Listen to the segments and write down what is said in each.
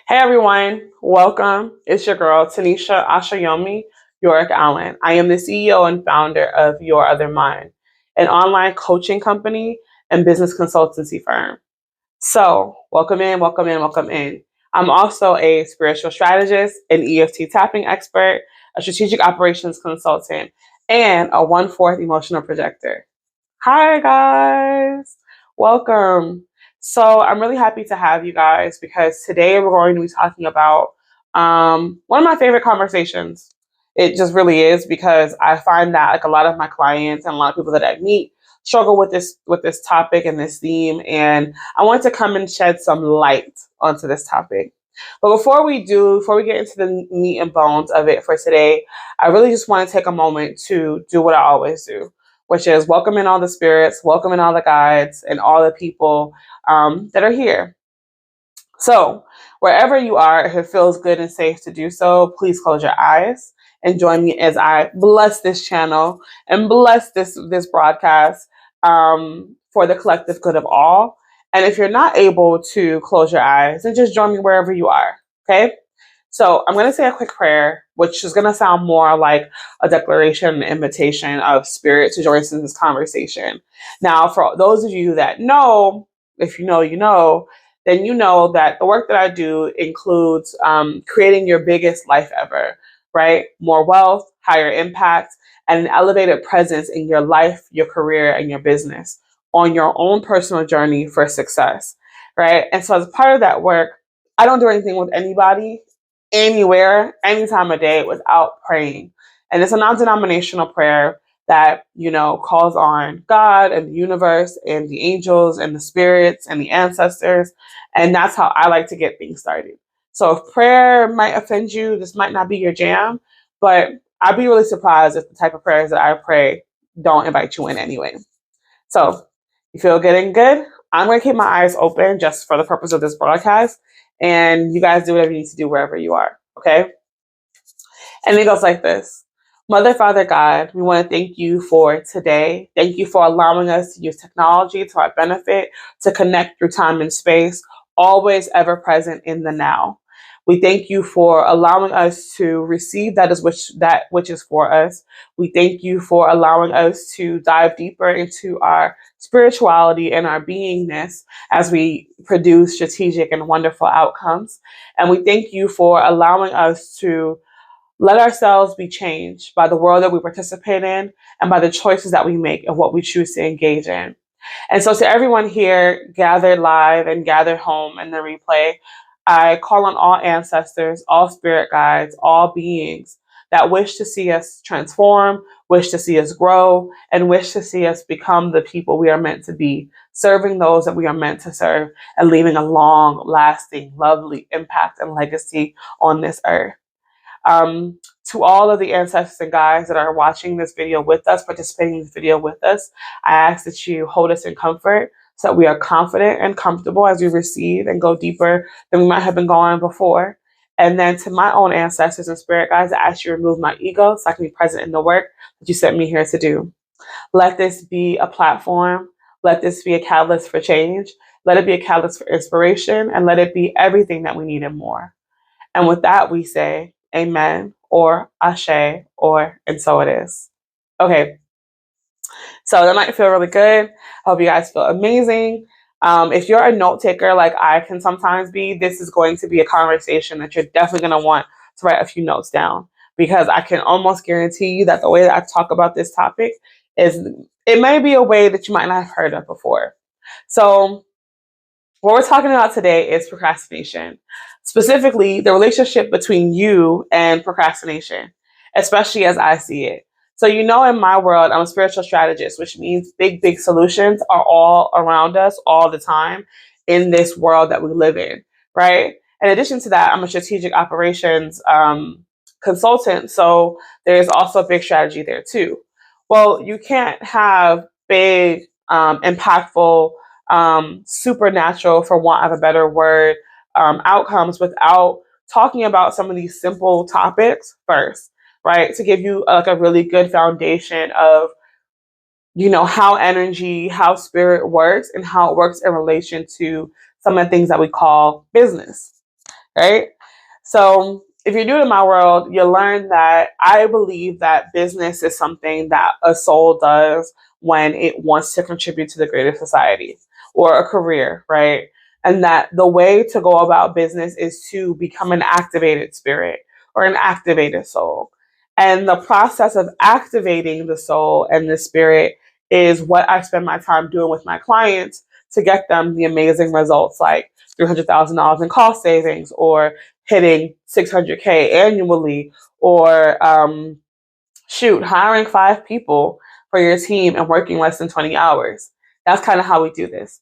Hey everyone, welcome. It's your girl Tanisha Ashayomi Yorrick-Allen. I am the CEO and founder of Your Other Mind, an online coaching company and business consultancy firm. So, welcome in, welcome in, welcome in. I'm also a spiritual strategist, an EFT tapping expert, a strategic operations consultant, and a 1/4 emotional projector. Hi, guys. Welcome. So, I'm really happy to have you guys because today we're going to be talking about one of my favorite conversations. It just really is because I find that like a lot of my clients and a lot of people that I meet struggle with this topic and this theme, and I want to come and shed some light onto this topic. But before we get into the meat and bones of it for today, I really just want to take a moment to do what I always do, which is welcome in all the spirits, welcome in all the guides, and all the people that are here. So, wherever you are, if it feels good and safe to do so, please close your eyes and join me as I bless this channel and bless this broadcast for the collective good of all. And if you're not able to close your eyes, then just join me wherever you are. Okay? So I'm going to say a quick prayer, which is going to sound more like a declaration, an invitation of spirit to join us in this conversation. Now, for those of you that know, if you know, you know, then you know that the work that I do includes creating your biggest life ever, right? More wealth, higher impact, and an elevated presence in your life, your career, and your business on your own personal journey for success, right? And so as part of that work, I don't do anything with anybody anywhere, any time of day without praying. And it's a non-denominational prayer that, calls on God and the universe and the angels and the spirits and the ancestors. And that's how I like to get things started. So if prayer might offend you, this might not be your jam, but I'd be really surprised if the type of prayers that I pray don't invite you in anyway. So you feel getting good? I'm going to keep my eyes open just for the purpose of this broadcast. And you guys do whatever you need to do wherever you are. Okay? And it goes like this. Mother, Father, God, we want to thank you for today. Thank you for allowing us to use technology to our benefit, to connect through time and space, always ever present in the now. We thank you for allowing us to receive that which is for us. We thank you for allowing us to dive deeper into our spirituality and our beingness as we produce strategic and wonderful outcomes. And we thank you for allowing us to let ourselves be changed by the world that we participate in and by the choices that we make and what we choose to engage in. And so, to everyone here gathered live and gathered home in the replay, I call on all ancestors, all spirit guides, all beings that wish to see us transform, wish to see us grow, and wish to see us become the people we are meant to be, serving those that we are meant to serve, and leaving a long, lasting, lovely impact and legacy on this earth. To all of the ancestors and guides that are watching this video with us, participating in this video with us, I ask that you hold us in comfort so that we are confident and comfortable as we receive and go deeper than we might have been going before. And then to my own ancestors and spirit guides, I ask you to remove my ego so I can be present in the work that you sent me here to do. Let this be a platform. Let this be a catalyst for change. Let it be a catalyst for inspiration, and let it be everything that we need and more. And with that, we say amen or ashe or and so it is. Okay, so that might feel really good. I hope you guys feel amazing. If you're a note taker like I can sometimes be, this is going to be a conversation that you're definitely going to want to write a few notes down, because I can almost guarantee you that the way that I talk about this topic it may be a way that you might not have heard of before. So what we're talking about today is procrastination, specifically the relationship between you and procrastination, especially as I see it. So, in my world, I'm a spiritual strategist, which means big, big solutions are all around us all the time in this world that we live in, right? In addition to that, I'm a strategic operations consultant. So there's also a big strategy there too. Well, you can't have big, impactful, supernatural, for want of a better word, outcomes without talking about some of these simple topics first, right? To give you like a really good foundation of, how energy, how spirit works, and how it works in relation to some of the things that we call business, right? So if you're new to my world, you'll learn that I believe that business is something that a soul does when it wants to contribute to the greater society or a career, right? And that the way to go about business is to become an activated spirit or an activated soul. And the process of activating the soul and the spirit is what I spend my time doing with my clients to get them the amazing results like $300,000 in cost savings or hitting 600K annually or hiring 5 people for your team and working less than 20 hours. That's kind of how we do this.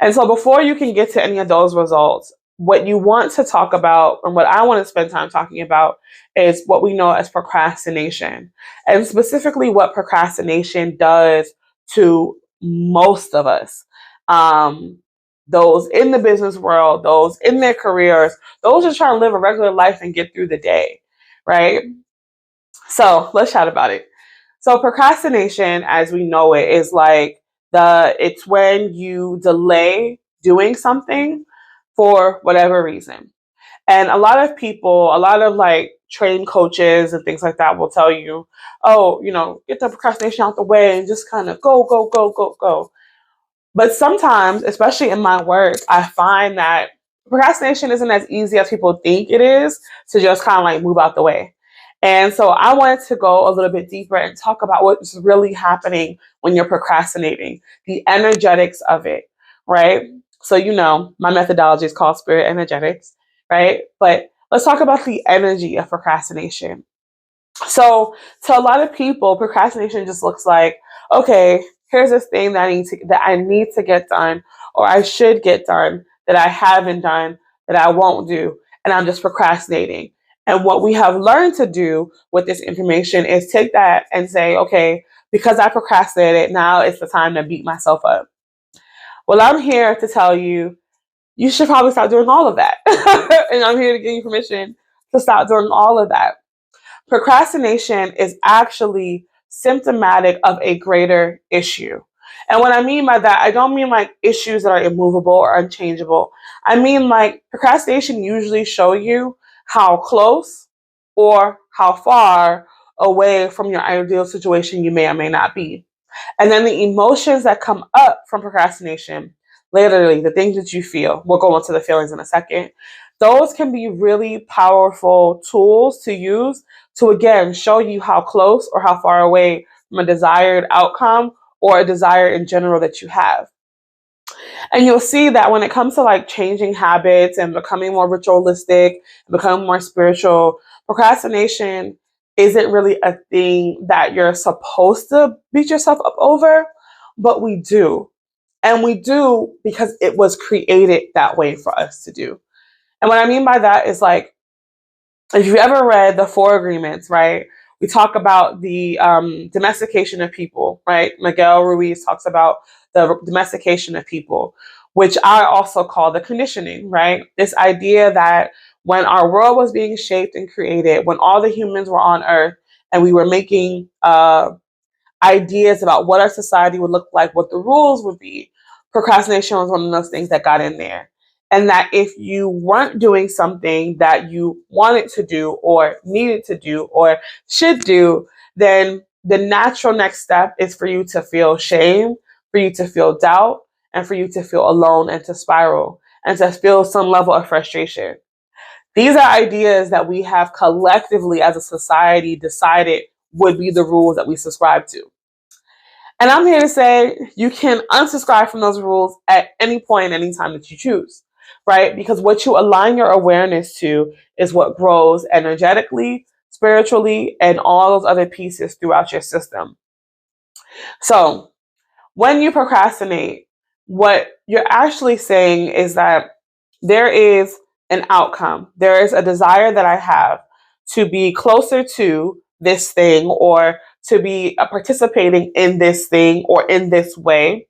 And so before you can get to any of those results, what you want to talk about and what I want to spend time talking about is what we know as procrastination, and specifically what procrastination does to most of us. Those in the business world, those in their careers, those just trying to live a regular life and get through the day, right? So let's chat about it. So procrastination, as we know it, is like it's when you delay doing something for whatever reason. And a lot of people, a lot of like trained coaches and things like that will tell you, oh, get the procrastination out the way and just kind of go, go, go, go, go. But sometimes, especially in my work, I find that procrastination isn't as easy as people think it is to just kind of like move out the way. And so I wanted to go a little bit deeper and talk about what's really happening when you're procrastinating, the energetics of it, right? So, my methodology is called spirit energetics, right? But let's talk about the energy of procrastination. So to a lot of people, procrastination just looks like, okay, here's this thing that I need to get done, or I should get done, that I haven't done, that I won't do, and I'm just procrastinating. And what we have learned to do with this information is take that and say, okay, because I procrastinated, now it's the time to beat myself up. Well, I'm here to tell you, you should probably stop doing all of that. And I'm here to give you permission to stop doing all of that. Procrastination is actually symptomatic of a greater issue. And what I mean by that, I don't mean like issues that are immovable or unchangeable. I mean like procrastination usually show you how close or how far away from your ideal situation you may or may not be. And then the emotions that come up from procrastination, literally the things that you feel, we'll go into the feelings in a second. Those can be really powerful tools to use to, again, show you how close or how far away from a desired outcome or a desire in general that you have. And you'll see that when it comes to like changing habits and becoming more ritualistic, becoming more spiritual, procrastination isn't really a thing that you're supposed to beat yourself up over, but we do. And we do because it was created that way for us to do. And what I mean by that is like, if you've ever read the Four Agreements, right? We talk about the domestication of people, right? Miguel Ruiz talks about the domestication of people, which I also call the conditioning, right? This idea that when our world was being shaped and created, when all the humans were on Earth and we were making ideas about what our society would look like, what the rules would be, procrastination was one of those things that got in there. And that if you weren't doing something that you wanted to do or needed to do or should do, then the natural next step is for you to feel shame, for you to feel doubt, and for you to feel alone and to spiral and to feel some level of frustration. These are ideas that we have collectively as a society decided would be the rules that we subscribe to. And I'm here to say you can unsubscribe from those rules at any point, any time that you choose, right? Because what you align your awareness to is what grows energetically, spiritually, and all those other pieces throughout your system. So when you procrastinate, what you're actually saying is that there is an outcome. There is a desire that I have to be closer to this thing or to be participating in this thing or in this way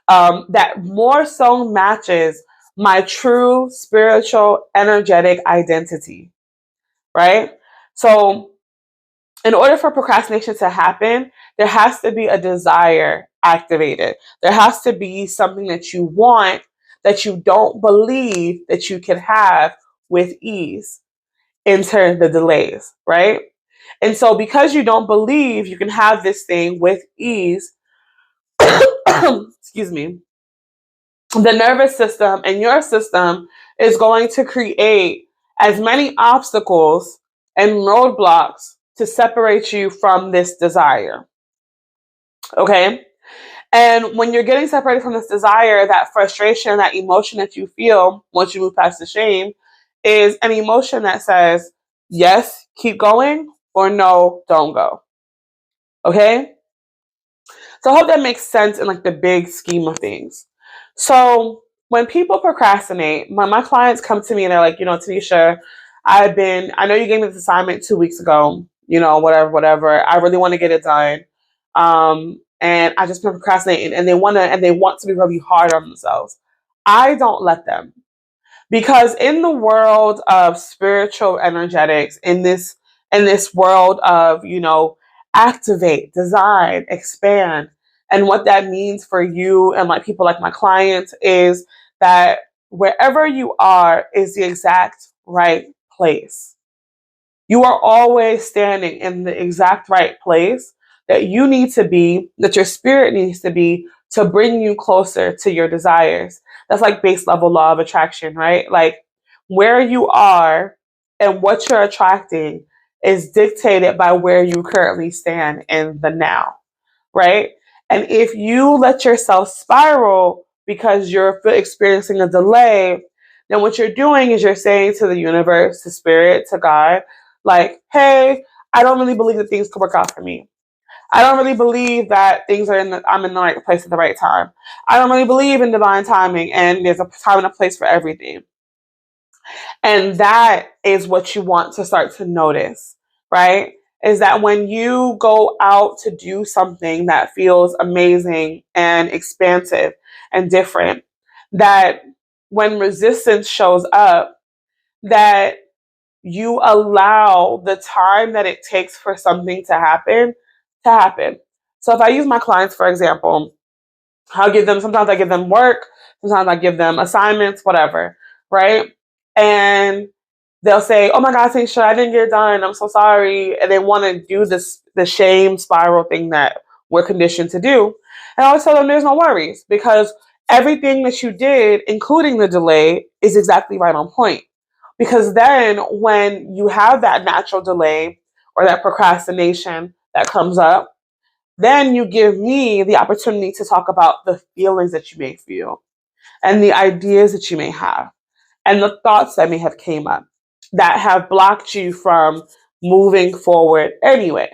that more so matches my true spiritual, energetic identity, right? So in order for procrastination to happen, there has to be a desire activated. There has to be something that you want that you don't believe that you can have with ease. Enter the delays, right? And so because you don't believe you can have this thing with ease, excuse me, the nervous system and your system is going to create as many obstacles and roadblocks to separate you from this desire. Okay? And when you're getting separated from this desire, that frustration, that emotion that you feel once you move past the shame is an emotion that says, yes, keep going, or no, don't go. Okay? So I hope that makes sense in like the big scheme of things. So when people procrastinate, my clients come to me and they're like, Tanisha, I know you gave me this assignment 2 weeks ago, whatever. I really want to get it done. And I just been procrastinating, and they want to be really hard on themselves. I don't let them. Because in the world of spiritual energetics, in this world of, activate, design, expand, and what that means for you and like people like my clients is that wherever you are is the exact right place. You are always standing in the exact right place that you need to be, that your spirit needs to be, to bring you closer to your desires. That's like base level law of attraction, right? Like where you are and what you're attracting is dictated by where you currently stand in the now, right? And if you let yourself spiral because you're experiencing a delay, then what you're doing is you're saying to the universe, to spirit, to God, like, hey, I don't really believe that things could work out for me. I don't really believe that I'm in the right place at the right time. I don't really believe in divine timing, and there's a time and a place for everything. And that is what you want to start to notice, right? Is that when you go out to do something that feels amazing and expansive and different, that when resistance shows up, that you allow the time that it takes for something to happen to happen. So if I use my clients, for example, sometimes I give them work, sometimes I give them assignments, whatever, right? And they'll say, oh my God, Tanisha, I didn't get it done. I'm so sorry. And they want to do the shame spiral thing that we're conditioned to do. And I always tell them there's no worries because everything that you did, including the delay, is exactly right on point. Because then when you have that natural delay or that procrastination that comes up, then you give me the opportunity to talk about the feelings that you may feel and the ideas that you may have and the thoughts that may have came up that have blocked you from moving forward anyway.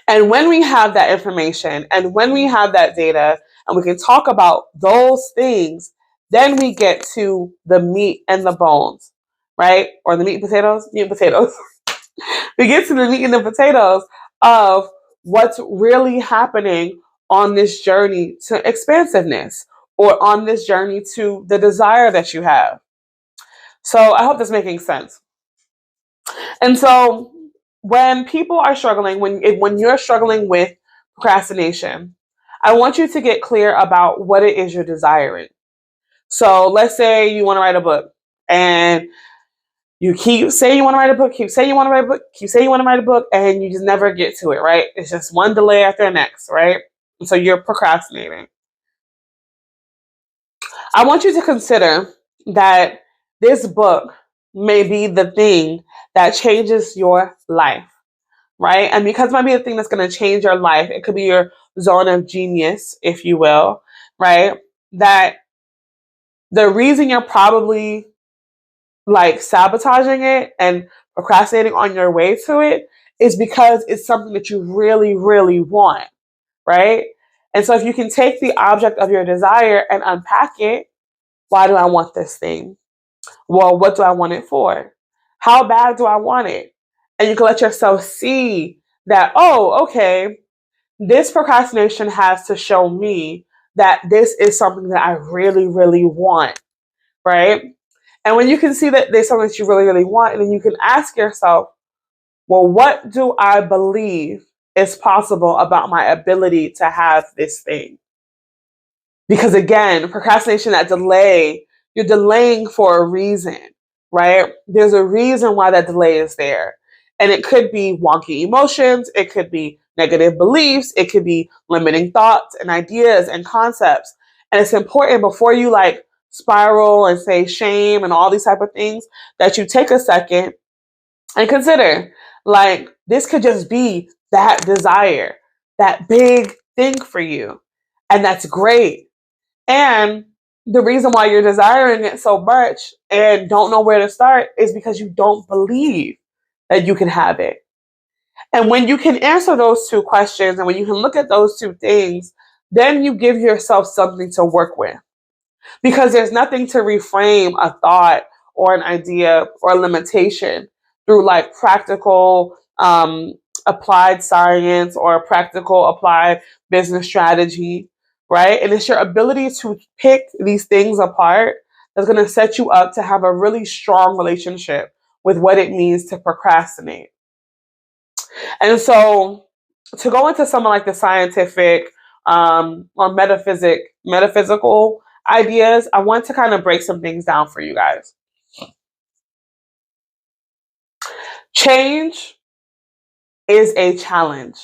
And when we have that information and when we have that data and we can talk about those things, then we get to the meat and the bones, right? Or the meat and potatoes, we get to the meat and the potatoes of what's really happening on this journey to expansiveness or on this journey to the desire that you have. So I hope that's making sense. And so when people are struggling, when you're struggling with procrastination, I want you to get clear about what it is you're desiring. So let's say you want to write a book and you keep saying you want to write a book, keep saying you want to write a book, keep saying you want to write a book, and you just never get to it, right? It's just one delay after the next, right? And so you're procrastinating. I want you to consider that this book may be the thing that changes your life, right? And because it might be the thing that's going to change your life, it could be your zone of genius, if you will, right? That the reason you're probably like sabotaging it and procrastinating on your way to it is because it's something that you really, really want, right? And so if you can take the object of your desire and unpack it, why do I want this thing? Well, what do I want it for? How bad do I want it? And you can let yourself see that, oh, okay, this procrastination has to show me that this is something that I really, really want, right? And when you can see that there's something that you really, really want, and then you can ask yourself, well, what do I believe is possible about my ability to have this thing? Because again, procrastination, that delay, you're delaying for a reason. right? There's a reason why that delay is there. And it could be wonky emotions, it could be negative beliefs, it could be limiting thoughts and ideas and concepts. And it's important before you like spiral and say shame and all these type of things that you take a second and consider like this could just be that desire, that big thing for you. And that's great. And the reason why you're desiring it so much and don't know where to start is because you don't believe that you can have it. And when you can answer those two questions and when you can look at those two things, then you give yourself something to work with. Because there's nothing to reframe a thought or an idea or a limitation through like practical applied science or practical applied business strategy, right? And it's your ability to pick these things apart that's going to set you up to have a really strong relationship with what it means to procrastinate. And so to go into some of like the scientific or metaphysical ideas, I want to kind of break some things down for you guys. Change is a challenge.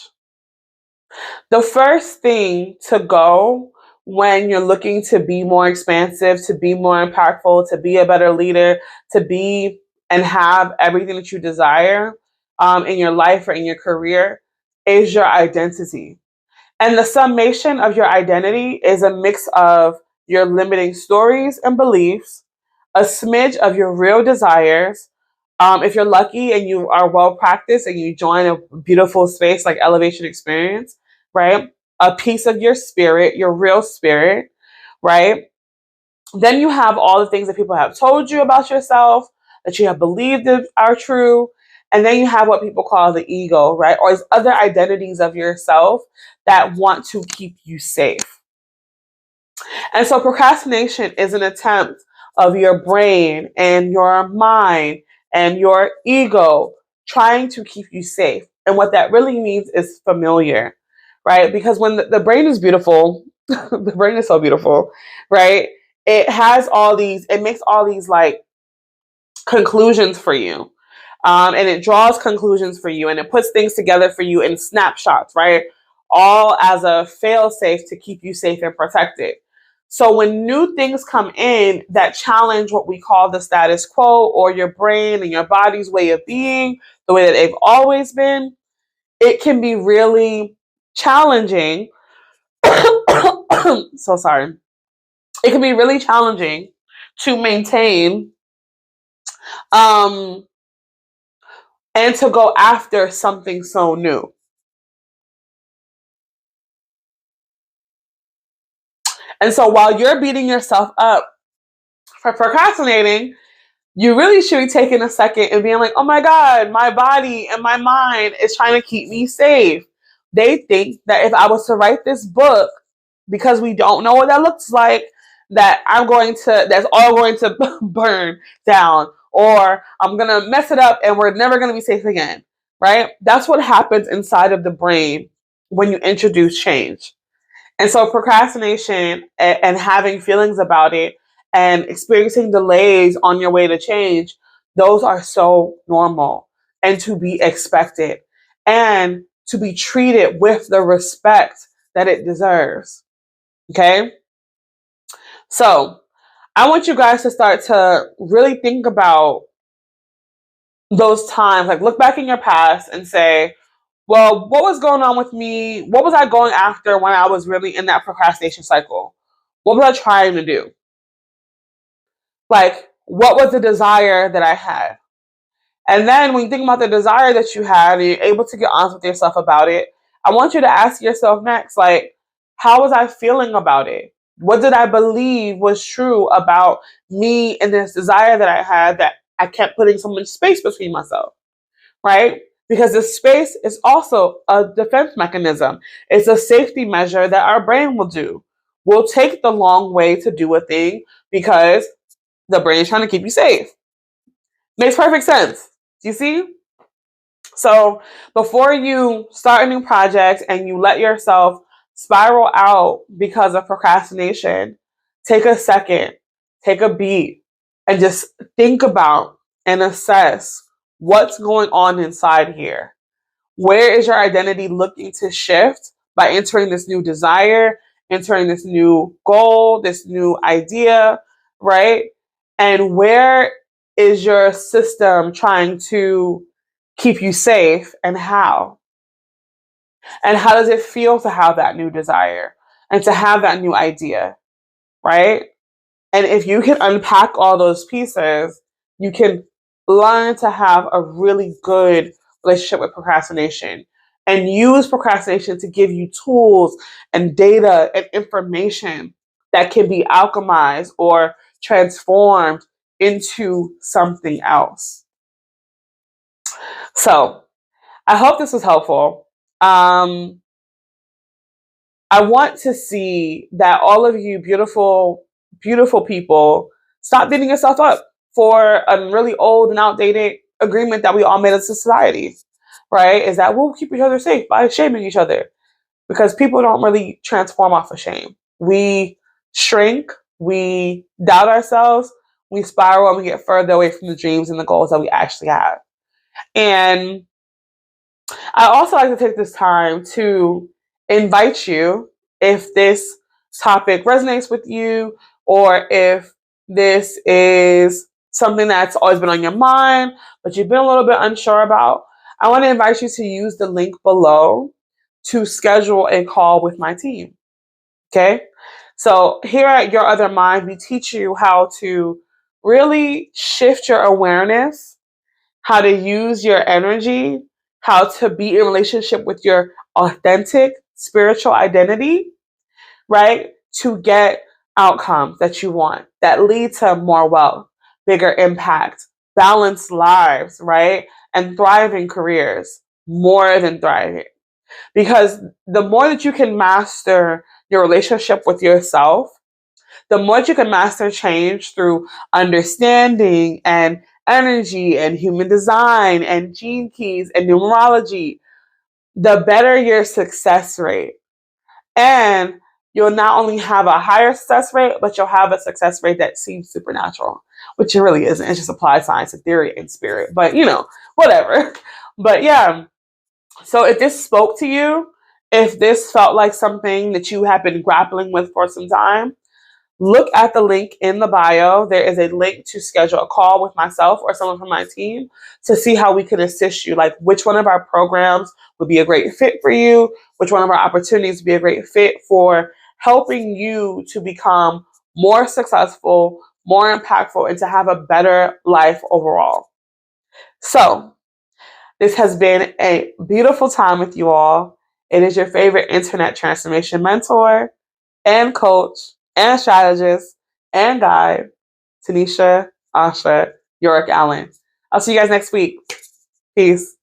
The first thing to go when you're looking to be more expansive, to be more impactful, to be a better leader, to be and have everything that you desire in your life or in your career is your identity. And the summation of your identity is a mix of your limiting stories and beliefs, a smidge of your real desires. If you're lucky and you are well practiced and you join a beautiful space like Elevation Experience, right? A piece of your spirit, your real spirit, right? Then you have all the things that people have told you about yourself, that you have believed are true. And then you have what people call the ego, right? Or other identities of yourself that want to keep you safe. And so procrastination is an attempt of your brain and your mind and your ego trying to keep you safe. And what that really means is familiar, right? Because when the brain is beautiful, the brain is so beautiful, right? It has all these, it makes all these like conclusions for you. And it draws conclusions for you and it puts things together for you in snapshots, right? All as a fail safe to keep you safe and protected. So when new things come in that challenge what we call the status quo or your brain and your body's way of being, the way that they've always been, it can be really challenging. So sorry. It can be really challenging to maintain and to go after something so new. And so while you're beating yourself up for procrastinating, you really should be taking a second and being like, oh my God, my body and my mind is trying to keep me safe. They think that if I was to write this book, because we don't know what that looks like, that that's all going to burn down, or I'm going to mess it up and we're never going to be safe again, right? That's what happens inside of the brain when you introduce change. And so procrastination and having feelings about it and experiencing delays on your way to change, those are so normal and to be expected and to be treated with the respect that it deserves. Okay? So I want you guys to start to really think about those times, like look back in your past and say, well, what was going on with me? What was I going after when I was really in that procrastination cycle? What was I trying to do? Like, what was the desire that I had? And then when you think about the desire that you had and you're able to get honest with yourself about it, I want you to ask yourself next, like, how was I feeling about it? What did I believe was true about me and this desire that I had that I kept putting so much space between myself? Right? Because the space is also a defense mechanism. It's a safety measure that our brain will do. We'll take the long way to do a thing because the brain is trying to keep you safe. Makes perfect sense. Do you see? So before you start a new project and you let yourself spiral out because of procrastination, take a second, take a beat, and just think about and assess what's going on inside here. Where is your identity looking to shift by entering this new desire, entering this new goal, this new idea, right? And where is your system trying to keep you safe, and how? And how does it feel to have that new desire and to have that new idea, right? And if you can unpack all those pieces, you can learn to have a really good relationship with procrastination and use procrastination to give you tools and data and information that can be alchemized or transformed into something else. So I hope this was helpful. I want to see that all of you beautiful, beautiful people stop beating yourself up for a really old and outdated agreement that we all made as a society, right? Is that we'll keep each other safe by shaming each other, because people don't really transform off of shame. We shrink, we doubt ourselves, we spiral, and we get further away from the dreams and the goals that we actually have. And I also like to take this time to invite you, if this topic resonates with you, or if this is something that's always been on your mind, but you've been a little bit unsure about, I want to invite you to use the link below to schedule a call with my team. Okay? So here at Your Other Mind, we teach you how to really shift your awareness, how to use your energy, how to be in relationship with your authentic spiritual identity, right? To get outcomes that you want that lead to more wealth, bigger impact, balanced lives, right? And thriving careers, more than thriving. Because the more that you can master your relationship with yourself, the more you can master change through understanding and energy and human design and gene keys and numerology, the better your success rate. And you'll not only have a higher success rate, but you'll have a success rate that seems supernatural, which it really isn't. It's just applied science and theory and spirit, but whatever. But yeah, so if this spoke to you, if this felt like something that you have been grappling with for some time, look at the link in the bio. There is a link to schedule a call with myself or someone from my team to see how we can assist you. Like which one of our programs would be a great fit for you, which one of our opportunities would be a great fit for helping you to become more successful, more impactful, and to have a better life overall. So this has been a beautiful time with you all. It is your favorite internet transformation mentor and coach and strategist and guide, Tanisha, Asha, Yorrick-Allen. I'll see you guys next week. Peace.